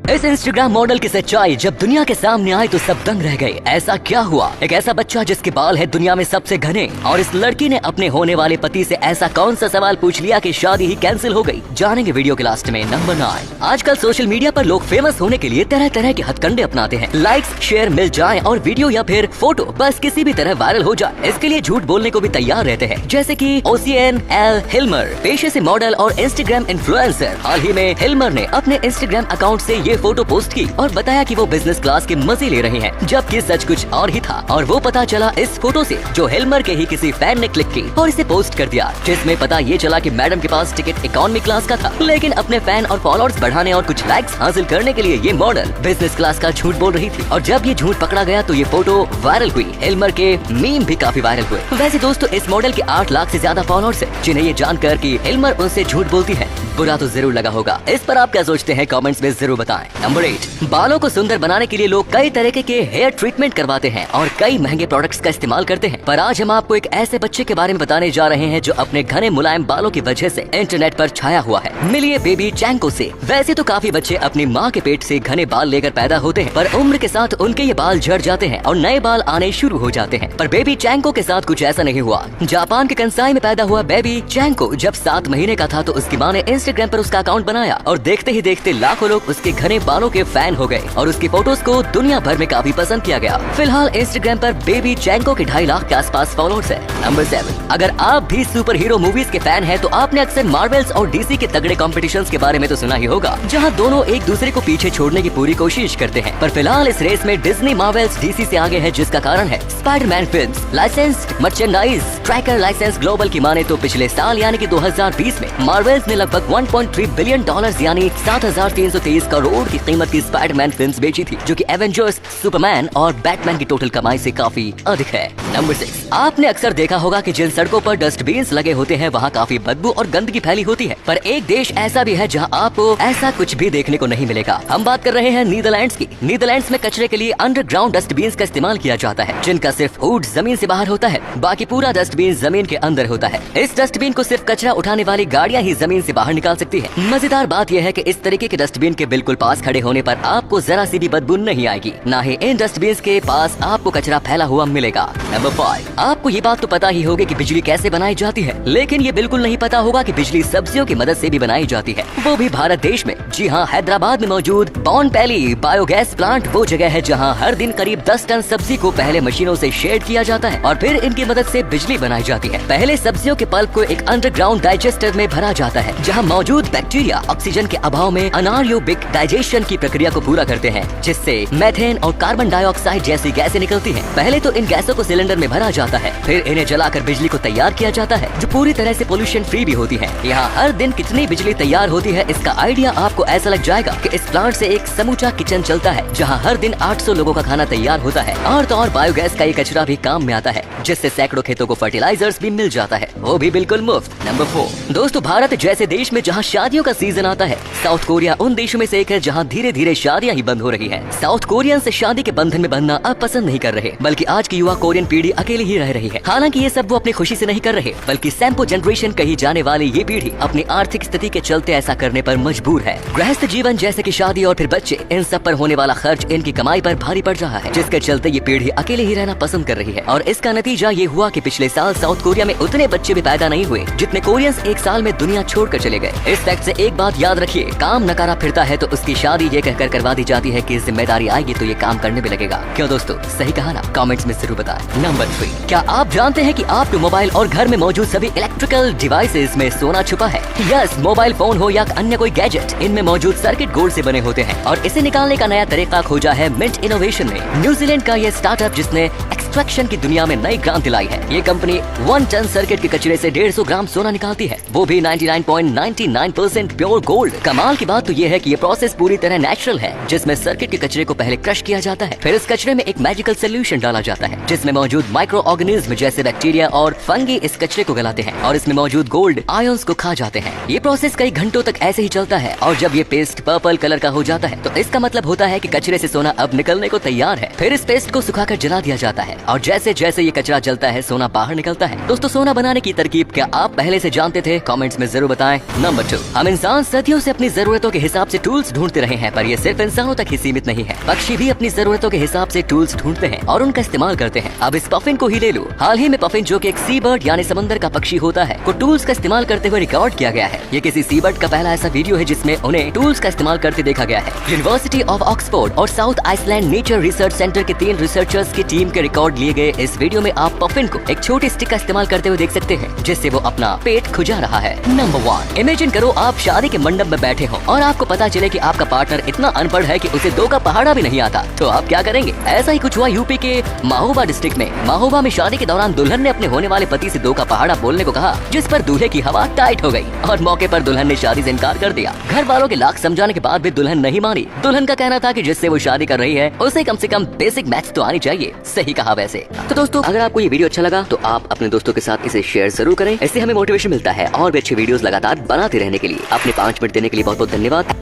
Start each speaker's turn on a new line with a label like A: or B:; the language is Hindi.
A: इस इंस्टाग्राम मॉडल की सच्चाई जब दुनिया के सामने आई तो सब दंग रह गए। ऐसा क्या हुआ? एक ऐसा बच्चा जिसके बाल है दुनिया में सबसे घने, और इस लड़की ने अपने होने वाले पति से ऐसा कौन सा सवाल पूछ लिया कि शादी ही कैंसिल हो गई। जानेंगे वीडियो के लास्ट में। नंबर 9। आजकल सोशल मीडिया पर लोग फेमस होने के लिए तरह तरह के हथकंडे अपनाते हैं। लाइक्स शेयर मिल जाए और वीडियो या फिर फोटो बस किसी भी तरह वायरल हो जाए, इसके लिए झूठ बोलने को भी तैयार रहते हैं। जैसे कि ओसियन एल हिल्मर, पेशे से मॉडल और इंस्टाग्राम इन्फ्लुएंसर। हाल ही में हिल्मर ने अपने इंस्टाग्राम अकाउंट से ये फोटो पोस्ट की और बताया कि वो बिजनेस क्लास के मजे ले रहे हैं, जबकि सच कुछ और ही था। और वो पता चला इस फोटो से, जो हिल्मर के ही किसी फैन ने क्लिक की और इसे पोस्ट कर दिया, जिसमें पता ये चला कि मैडम के पास टिकट इकोनॉमी क्लास का था, लेकिन अपने फैन और फॉलोअर्स बढ़ाने और कुछ लाइक्स हासिल करने के लिए ये मॉडल बिजनेस क्लास का झूठ बोल रही थी। और जब ये झूठ पकड़ा गया तो ये फोटो वायरल हुई। हिल्मर के मीम भी काफी वायरल हुए। वैसे दोस्तों, इस मॉडल के 8 लाख से ज्यादा फॉलोअर्स हैं, जिन्हें ये जानकर कि हिल्मर उनसे झूठ बोलती है बुरा तो जरूर लगा होगा। इस पर आप क्या सोचते हैं कमेंट्स में जरूर बताएं। नंबर 8। बालों को सुंदर बनाने के लिए लोग कई तरह के हेयर ट्रीटमेंट करवाते हैं और कई महंगे प्रोडक्ट्स का इस्तेमाल करते हैं, पर आज हम आपको एक ऐसे बच्चे के बारे में बताने जा रहे हैं जो अपने घने मुलायम बालों की वजह से इंटरनेट पर छाया हुआ है। मिलिए बेबी चैंको से। वैसे तो काफी बच्चे अपनी माँ के पेट से घने बाल लेकर पैदा होते हैं, पर उम्र के साथ उनके ये बाल झड़ जाते हैं और नए बाल आने शुरू हो जाते हैं। पर बेबी चैंको के साथ कुछ ऐसा नहीं हुआ। जापान के कंसाई में पैदा हुआ बेबी चैंको जब 7 महीने का था तो उसकी माँ ने इंस्टाग्राम पर उसका अकाउंट बनाया और देखते ही देखते लाखों लोग उसके घने बालों के फैन हो गए और उसकी फोटोज को दुनिया भर में काफी पसंद किया गया। फिलहाल इंस्टाग्राम पर बेबी चैंको के 2.5 लाख के आसपास फॉलोअर्स है। नंबर 7। अगर आप भी सुपर हीरो मूवीज के फैन हैं तो आपने अक्सर मार्वल्स और डीसी के तगड़े कॉम्पिटिशन्स के बारे में तो सुना ही होगा, जहां दोनों एक दूसरे को पीछे छोड़ने की पूरी कोशिश करते हैं। पर फिलहाल इस रेस में डिज्नी मार्वल्स डीसी से आगे है, जिसका कारण है Spiderman films, licensed merchandise tracker License Global की माने तो पिछले साल यानी कि 2020 में मार्वल्स ने लगभग $1.3 बिलियन यानी 7,323 करोड़ की कीमत की स्पाइडरमैन फिल्म्स बेची थी, जो कि एवेंजर्स, सुपरमैन और बैटमैन की टोटल कमाई से काफी अधिक है। नंबर 6। आपने अक्सर देखा होगा कि जिन सड़कों पर डस्टबिन्स लगे होते हैं वहाँ काफी बदबू और गंदगी फैली होती है, पर एक देश ऐसा भी है जहाँ आपको ऐसा कुछ भी देखने को नहीं मिलेगा। हम बात कर रहे हैं नीदरलैंड्स की। नीदरलैंड्स में कचरे के लिए अंडरग्राउंड डस्टबिन्स का इस्तेमाल किया जाता है, जिनका सिर्फ हुड जमीन से बाहर होता है, बाकी पूरा डस्टबिन जमीन के अंदर होता है। इस डस्टबिन को सिर्फ कचरा उठाने वाली गाड़ियाँ ही जमीन से बाहर निकाल सकती है। मजेदार बात यह है कि इस तरीके के डस्टबिन के बिल्कुल पास खड़े होने पर आपको जरा सी भी बदबू नहीं आएगी, ना ही इन डस्टबिन के पास आपको कचरा फैला हुआ मिलेगा। नंबर 5। आपको ये बात तो पता ही होगी कि बिजली कैसे बनाई जाती है, लेकिन ये बिल्कुल नहीं पता होगा कि बिजली सब्जियों की मदद से भी बनाई जाती है, वो भी भारत देश में। जी हाँ, हैदराबाद में मौजूद बोनपल्ली बायोगैस प्लांट वो जगह है जहाँ हर दिन करीब 10 टन सब्जी को पहले मशीनों से शेड किया जाता है और फिर इनकी मदद से बिजली बनाई जाती है। पहले सब्जियों के पल्प को एक अंडरग्राउंड डाइजेस्टर में भरा जाता है, जहाँ मौजूद बैक्टीरिया ऑक्सीजन के अभाव में अनारोबिक डाइजेशन की प्रक्रिया को पूरा करते हैं, जिससे मेथेन और कार्बन डाइऑक्साइड जैसी गैसें निकलती हैं। पहले तो इन गैसों को सिलेंडर में भरा जाता है, फिर इन्हें जलाकर बिजली को तैयार किया जाता है, जो पूरी तरह से पोल्यूशन फ्री भी होती है। यहाँ हर दिन कितनी बिजली तैयार होती है, इसका आइडिया आपको ऐसा लग जाएगा कि इस प्लांट से एक समूचा किचन चलता है, जहाँ हर दिन 800 लोगों का खाना तैयार होता है। और तो और बायोगैस का ये कचरा भी काम में आता है, जिससे सैकड़ों खेतों को फर्टिलाइजर्स भी मिल जाता है, वो भी बिल्कुल मुफ्त। नंबर 4। दोस्तों, भारत जैसे देश में जहाँ शादियों का सीजन आता है, साउथ कोरिया उन देशों में से एक है जहाँ धीरे धीरे शादियाँ ही बंद हो रही है। साउथ कोरियन से शादी के बंधन में बंधना अब पसंद नहीं कर रहे, बल्कि आज की युवा कोरियन पीढ़ी अकेले ही रह रही है। हालांकि ये सब वो अपनी खुशी से नहीं कर रहे, बल्कि सैम्पो जनरेशन कही जाने वाली ये पीढ़ी अपनी आर्थिक स्थिति के चलते ऐसा करने पर मजबूर है। गृहस्थ जीवन जैसे कि शादी और फिर बच्चे, इन सब पर होने वाला खर्च इनकी कमाई पर भारी पड़ रहा है, जिसके चलते ये पीढ़ी अकेले ही रहना पसंद कर रही है। और इसका नतीजा ये हुआ कि पिछले साल साउथ कोरिया में उतने बच्चे भी पैदा नहीं हुए जितने कोरियंस एक साल में दुनिया छोड़कर चले गए। इस फैक्ट से एक बात याद रखिए, काम नकारा फिरता है तो उसकी शादी ये कहकर करवा दी जाती है कि जिम्मेदारी आएगी तो ये काम करने भी लगेगा। क्यों दोस्तों, सही कहा ना? कमेंट्स में जरूर बताएं। नंबर 3। क्या आप जानते हैं कि आपके मोबाइल और घर में मौजूद सभी इलेक्ट्रिकल डिवाइसेस में सोना छुपा है? यस, मोबाइल फोन हो या अन्य कोई गैजेट, इनमें मौजूद सर्किट गोल्ड से बने होते हैं और इसे निकालने का नया तरीका खोजा है मिंट इनोवेशन ने। न्यूजीलैंड का ये स्टार्टअप जिसने एक्सट्रैक्शन की दुनिया में नई क्रांति लाई है। ये कंपनी 1 टन सर्किट के कचरे से 150 ग्राम सोना निकालती है, वो भी 99.99% प्योर गोल्ड। कमाल की बात तो ये है कि ये प्रोसेस पूरी तरह नेचुरल है, जिसमें सर्किट के कचरे को पहले क्रश किया जाता है, फिर इस कचरे में एक मैजिकल सोल्यूशन डाला जाता है, जिसमें मौजूद माइक्रो ऑर्गेनिज्म जैसे बैक्टीरिया और फंगी इस कचरे को गलाते हैं और इसमें मौजूद गोल्ड आयंस को खा जाते हैं। ये प्रोसेस कई घंटों तक ऐसे ही चलता है और जब ये पेस्ट पर्पल कलर का हो जाता है तो इसका मतलब होता है कि कचरे से सोना अब निकलने को तैयार है। फिर इस पेस्ट को सुखाकर जला दिया जाता है और जैसे जैसे ये कचरा जलता है सोना बाहर निकलता है। दोस्तों सोना बनाने की तरकीब क्या आप पहले से जानते थे? कमेंट्स में जरूर बताएं। नंबर 2, हम इंसान सदियों से अपनी जरूरतों के हिसाब से टूल्स ढूंढते रहे हैं, पर ये सिर्फ इंसानों तक ही सीमित नहीं है। पक्षी भी अपनी जरूरतों के हिसाब से टूल्स ढूंढते हैं और उनका इस्तेमाल करते हैं। अब इस पफिन को ही ले लो। हाल ही में पफिन, जो कि एक सी बर्ड यानी समंदर का पक्षी होता है, को टूल्स का इस्तेमाल करते हुए रिकॉर्ड किया गया है। ये किसी सी बर्ड का पहला ऐसा वीडियो है जिसमें उन्हें टूल्स का इस्तेमाल करते देखा गया है। यूनिवर्सिटी ऑफ ऑक्सफोर्ड और South Iceland Nature Research Centre के 3 रिसर्चर्स की टीम के रिकॉर्ड लिए गए इस वीडियो में आप पफिन को एक छोटी स्टिक का इस्तेमाल करते हुए देख सकते हैं, जिससे वो अपना पेट खुजा रहा है। नंबर 1, इमेजिन करो आप शादी के मंडप में बैठे हो और आपको पता चले कि आपका पार्टनर इतना अनपढ़ है कि उसे 2 का पहाड़ा भी नहीं आता, तो आप क्या करेंगे? ऐसा ही कुछ हुआ यूपी के महोबा डिस्ट्रिक्ट में। महोबा में शादी के दौरान दुल्हन ने अपने होने वाले पति से 2 का पहाड़ा बोलने को कहा, जिस पर दूल्हे की हवा टाइट हो गई और मौके पर दुल्हन ने शादी से इनकार कर दिया। घर वालों के लाख समझाने के बाद भी दुल्हन नहीं मानी। दुल्हन का कहना था कि जिससे वो शादी कर रही है उसे कम से कम बेसिक मैथ्स तो आनी चाहिए। सही कहा वैसे। तो दोस्तों अगर आपको ये वीडियो अच्छा लगा तो आप अपने दोस्तों के साथ इसे शेयर जरूर करें। इससे हमें मोटिवेशन मिलता है और भी अच्छी वीडियोस लगातार बनाते रहने के लिए। अपने 5 मिनट देने के लिए बहुत बहुत धन्यवाद।